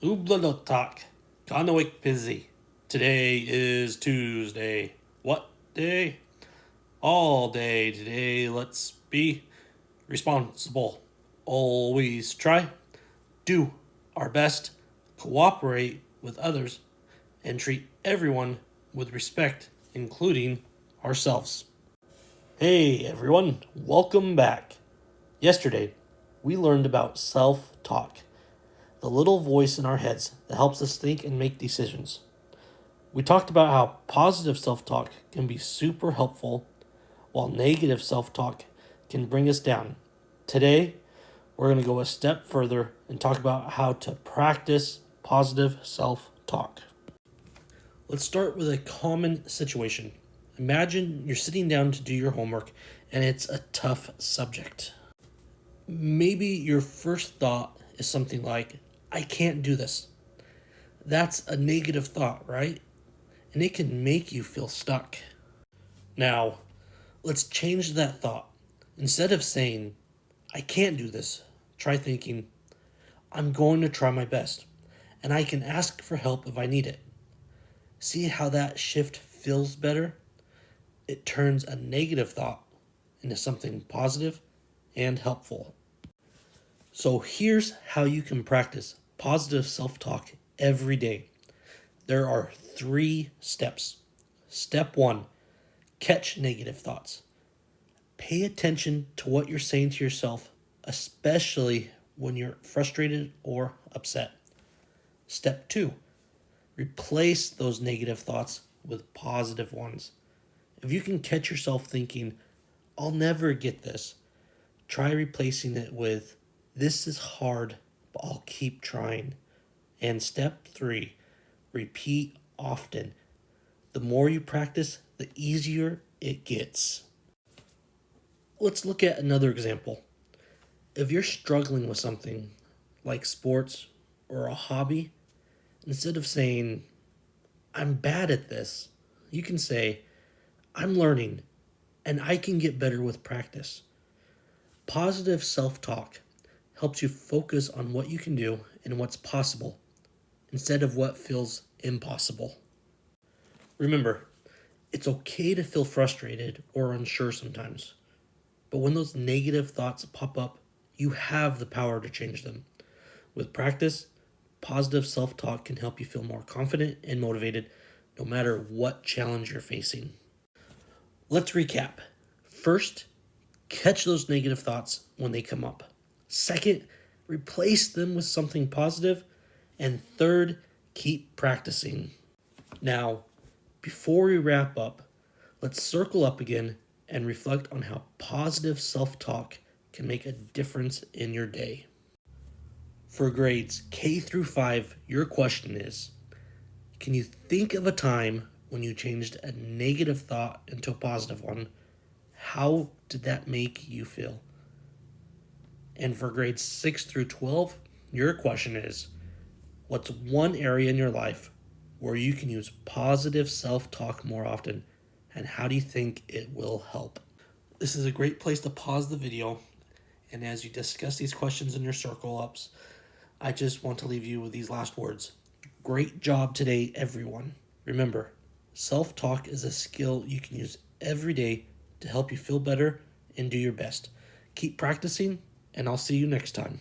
Ubla talk. Conwick busy. Today is Tuesday. What day? All day today. Let's be responsible. Always try. Do our best. Cooperate with others. And treat everyone with respect, including ourselves. Hey everyone, welcome back. Yesterday, we learned about self talk, the little voice in our heads that helps us think and make decisions. We talked about how positive self talk can be super helpful, while negative self talk can bring us down. Today, we're going to go a step further and talk about how to practice positive self talk. Let's start with a common situation. Imagine you're sitting down to do your homework and it's a tough subject. Maybe your first thought is something like, I can't do this. That's a negative thought, right? And it can make you feel stuck. Now, let's change that thought. Instead of saying, I can't do this, try thinking, I'm going to try my best, and I can ask for help if I need it. See how that shift feels better? It turns a negative thought into something positive and helpful. So here's how you can practice positive self talk every day. There are 3 steps. Step 1, catch negative thoughts. Pay attention to what you're saying to yourself, especially when you're frustrated or upset. Step 2, replace those negative thoughts with positive ones. If you can catch yourself thinking, I'll never get this, try replacing it with, this is hard, but I'll keep trying. And step 3, repeat often. The more you practice, the easier it gets. Let's look at another example. If you're struggling with something like sports or a hobby, instead of saying, I'm bad at this, you can say, I'm learning and I can get better with practice. Positive self talk helps you focus on what you can do and what's possible instead of what feels impossible. Remember, it's okay to feel frustrated or unsure sometimes, but when those negative thoughts pop up, you have the power to change them. With practice, positive self talk can help you feel more confident and motivated no matter what challenge you're facing. Let's recap. First, catch those negative thoughts when they come up. Second, replace them with something positive. And third, keep practicing. Now, before we wrap up, let's circle up again and reflect on how positive self talk can make a difference in your day. For grades K through 5, your question is, can you think of a time when you changed a negative thought into a positive one? How did that make you feel? And for grades 6 through 12, your question is, what's one area in your life where you can use positive self-talk more often, and how do you think it will help? This is a great place to pause the video, and as you discuss these questions in your circle ups, I just want to leave you with these last words. Great job today, everyone. Remember, self-talk is a skill you can use every day to help you feel better and do your best. Keep practicing, and I'll see you next time.